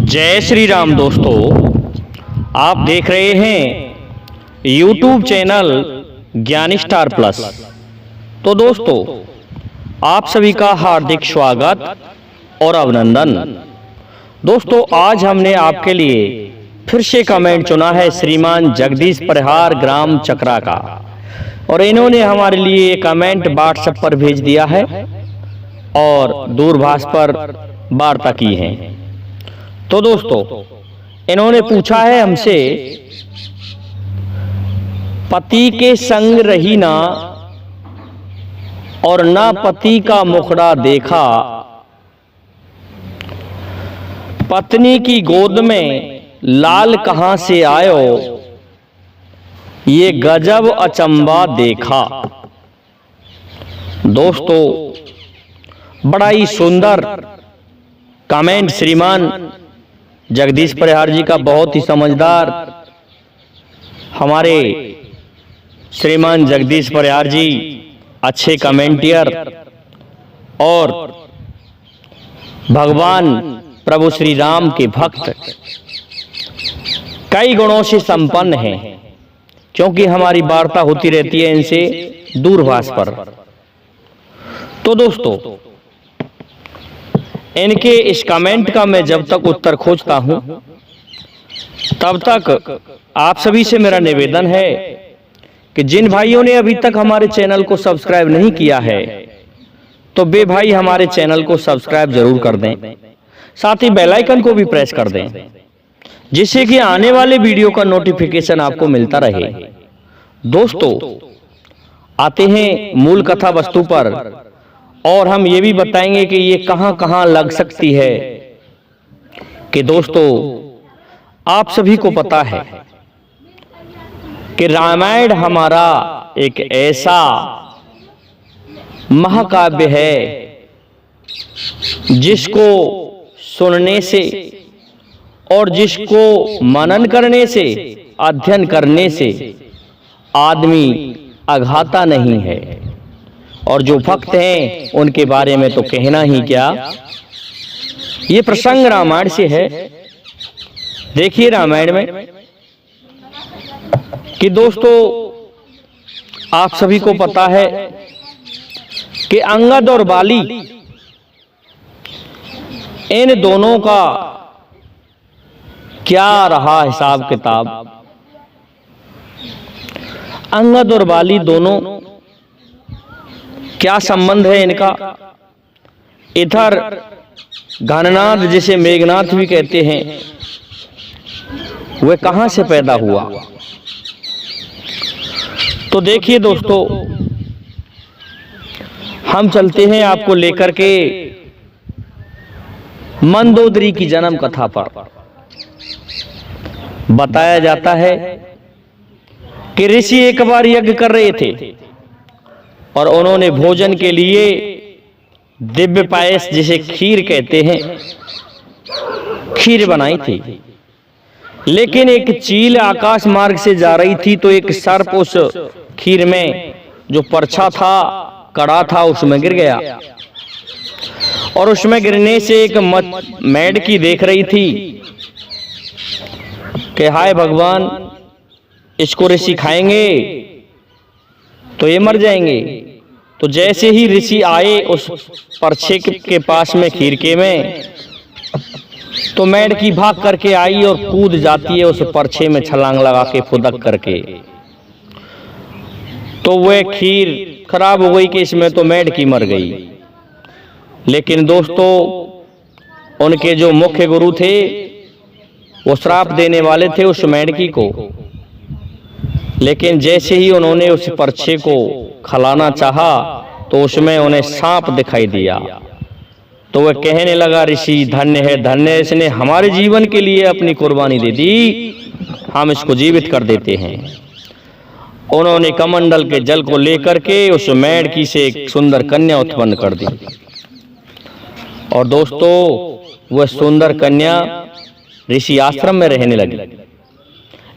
जय श्री राम दोस्तों, आप देख रहे हैं YouTube चैनल ज्ञानी स्टार प्लस। तो दोस्तों, आप सभी का हार्दिक स्वागत और अभिनंदन। दोस्तों, आज हमने आपके लिए फिर से कमेंट चुना है श्रीमान जगदीश परिहार ग्राम चकरा का, और इन्होंने हमारे लिए ये कमेंट व्हाट्सएप पर भेज दिया है और दूरभाष पर वार्ता की है। तो दोस्तों, इन्होंने पूछा है हमसे, पति के संग रही ना और ना पति का मुखड़ा देखा, पत्नी की गोद में लाल कहां से आयो, ये गजब अचंबा देखा। दोस्तों, बड़ा ही सुंदर कमेंट श्रीमान जगदीश परिहार जी का, बहुत ही समझदार हमारे श्रीमान जगदीश परिहार जी, अच्छे कमेंटियर और भगवान प्रभु श्री राम के भक्त, कई गुणों से संपन्न हैं, क्योंकि हमारी वार्ता होती रहती है इनसे दूरभाष पर। तो दोस्तों, इनके इस कमेंट का मैं जब तक उत्तर खोजता हूं, तब तक आप सभी से मेरा निवेदन है कि जिन भाइयों ने अभी तक हमारे चैनल को सब्सक्राइब नहीं किया है, तो वे भाई हमारे चैनल को सब्सक्राइब जरूर कर दें, साथ ही बेल आइकन को भी प्रेस कर दें, जिससे कि आने वाले वीडियो का नोटिफिकेशन आपको मिलता रहे। दोस्तों, आते हैं मूल कथा वस्तु पर, और हम ये भी बताएंगे कि ये कहां कहां लग सकती है। कि दोस्तों, आप सभी को पता है कि रामायण हमारा एक ऐसा महाकाव्य है जिसको सुनने से और जिसको मनन करने से, अध्ययन करने से आदमी अघाता नहीं है, और जो भक्त हैं उनके बारे में तो कहना ही क्या। ये प्रसंग रामायण से है। देखिए रामायण में कि दोस्तों, आप सभी को पता है कि अंगद और बाली, इन दोनों का क्या रहा हिसाब किताब। अंगद और बाली दोनों, क्या संबंध है इनका। इधर घननाथ, जिसे मेघनाथ भी कहते हैं, वह कहां से पैदा हुआ। तो देखिए दोस्तों, हम चलते हैं आपको लेकर के मंदोदरी की जन्म कथा पर। बताया जाता है कि ऋषि एक बार यज्ञ कर रहे थे, और उन्होंने भोजन के लिए दिव्य पायस, जिसे खीर कहते हैं, खीर बनाई थी। लेकिन एक चील आकाश मार्ग से जा रही थी, तो एक सर्प उस खीर में जो परछा था, कड़ा था, उसमें गिर गया। और उसमें गिरने से एक मेढकी देख रही थी कि हाय भगवान, इसको ऋषि खाएंगे तो ये मर जाएंगे। तो जैसे ही ऋषि आए उस परछे के पास में, खीरके में, तो मेढकी भाग करके आई और कूद जाती है उस परछे में, छलांग लगा के, फुदक करके। तो वह खीर खराब हो गई कि इसमें तो मेढकी मर गई। लेकिन दोस्तों, उनके जो मुख्य गुरु थे, वो श्राप देने वाले थे उस मेढकी को। लेकिन जैसे ही उन्होंने उस परछे को खलाना चाहा, तो उसमें उन्हें सांप दिखाई दिया। तो वह कहने लगा, ऋषि धन्य है, धन्य है, इसने हमारे जीवन के लिए अपनी कुर्बानी दे दी, हम इसको जीवित कर देते हैं। उन्होंने कमंडल के जल को लेकर के उस मेढकी से एक सुंदर कन्या उत्पन्न कर दी। और दोस्तों, वह सुंदर कन्या ऋषि आश्रम में रहने लगी।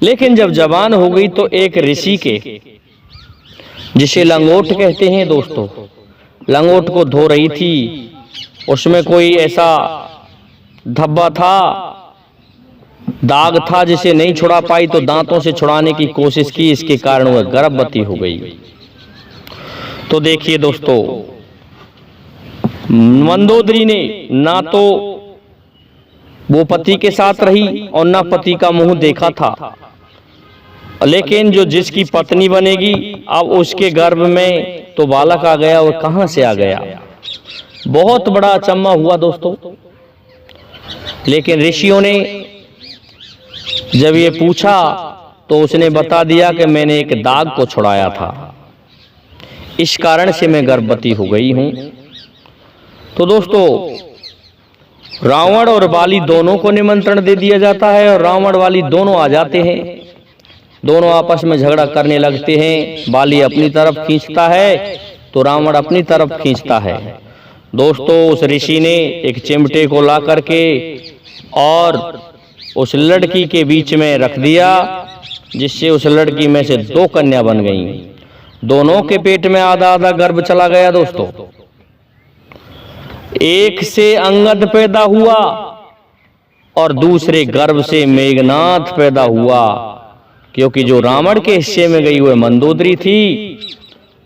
लेकिन जब जवान हो गई, तो एक ऋषि के, जिसे लंगोट कहते हैं दोस्तों, लंगोट को धो रही थी। उसमें कोई ऐसा धब्बा था दाग था जिसे नहीं छुड़ा पाई तो दांतों से छुड़ाने की कोशिश की, इसके कारण वह गर्भवती हो गई। तो देखिए दोस्तों, मंदोदरी ने ना तो वो पति के साथ रही और ना पति का मुंह देखा था, लेकिन जो जिसकी पत्नी बनेगी अब उसके गर्भ में तो बालक आ गया, वो कहां से आ गया? बहुत बड़ा अचंभा हुआ दोस्तों। लेकिन ऋषियों ने जब ये पूछा तो उसने बता दिया कि मैंने एक दाग को छुड़ाया था, इस कारण से मैं गर्भवती हो गई हूं। तो दोस्तों, रावण और बाली दोनों को निमंत्रण दे दिया जाता है और रावण वाली दोनों आ जाते हैं। दोनों आपस में झगड़ा करने लगते हैं। बाली अपनी तरफ खींचता है तो रावण अपनी तरफ खींचता है। दोस्तों, उस ऋषि ने एक चिमटे को ला करके और उस लड़की के बीच में रख दिया, जिससे उस लड़की में से 2 कन्या बन गईं। दोनों के पेट में आधा आधा गर्भ चला गया दोस्तों। एक से अंगद पैदा हुआ और दूसरे गर्भ से मेघनाथ पैदा हुआ, क्योंकि जो रावण के हिस्से में गई वह मंदोदरी थी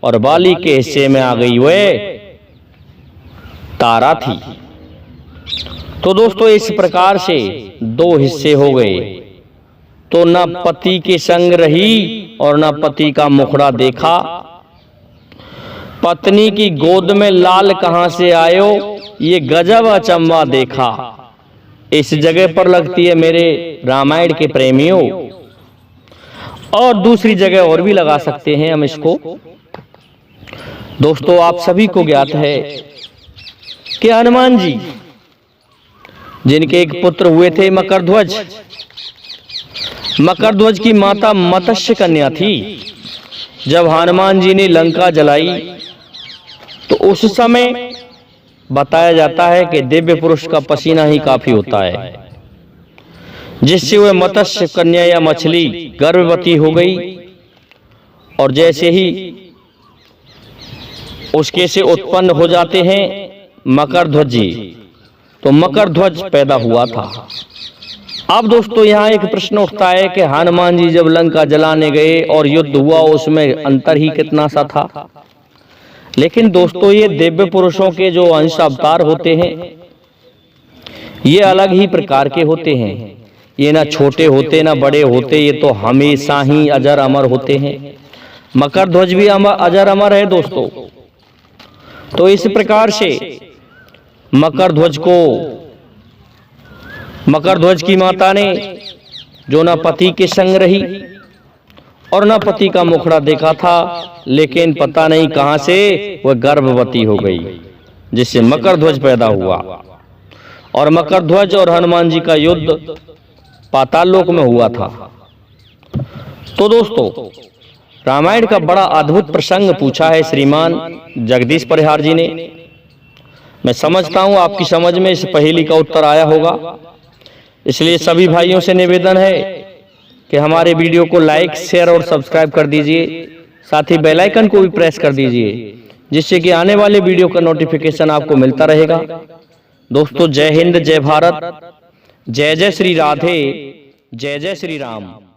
और बाली के हिस्से में आ गई वह तारा थी। तो दोस्तों, इस प्रकार से 2 हिस्से हो गए। तो न पति के संग रही और न पति का मुखड़ा देखा। पत्नी की गोद में लाल कहां से आयो, ये गजब अचंभा देखा। इस जगह पर लगती है मेरे रामायण के प्रेमियों, और दूसरी जगह और भी लगा सकते हैं हम इसको। दोस्तों, आप सभी को ज्ञात है कि हनुमान जी, जिनके एक पुत्र हुए थे मकरध्वज, मकरध्वज की माता मत्स्य कन्या थी। जब हनुमान जी ने लंका जलाई तो उस समय बताया जाता है कि दिव्य पुरुष का पसीना ही काफी होता है, जिससे वह मत्स्य कन्या या मछली गर्भवती हो गई। और जैसे ही उसके से उत्पन्न हो जाते हैं मकरध्वज जी, तो मकरध्वज पैदा हुआ था। अब दोस्तों, यहाँ एक प्रश्न उठता है कि हनुमान जी जब लंका जलाने गए और युद्ध हुआ, उसमें अंतर ही कितना सा था। लेकिन दोस्तों, ये दिव्य पुरुषों के जो अंश अवतार होते हैं, ये अलग ही प्रकार के होते हैं। ये ना छोटे होते ना बड़े होते, ये तो हमेशा ही अजर अमर होते हैं। मकरध्वज भी अजर अमर है दोस्तों। तो इस प्रकार से मकरध्वज की माता ने जो ना पति के संग रही और ना पति का मुखड़ा देखा था, लेकिन पता नहीं कहां से वह गर्भवती हो गई, जिससे मकरध्वज पैदा हुआ। और मकरध्वज और हनुमान जी का युद्ध पाताल लोक में हुआ था। तो दोस्तों, रामायण का बड़ा अद्भुत प्रसंग पूछा है श्रीमान जगदीश परिहार जी ने। मैं समझता हूं आपकी समझ में इस पहेली का उत्तर आया होगा। इसलिए सभी भाइयों से निवेदन है कि हमारे वीडियो को लाइक, शेयर और सब्सक्राइब कर दीजिए। साथ ही बेल आइकन को भी प्रेस कर दीजिए, जिससे कि आने वाले वीडियो का नोटिफिकेशन आपको मिलता रहेगा। दोस्तों, जय हिंद, जय भारत, जय जय श्री राधे, जय जय श्री राम।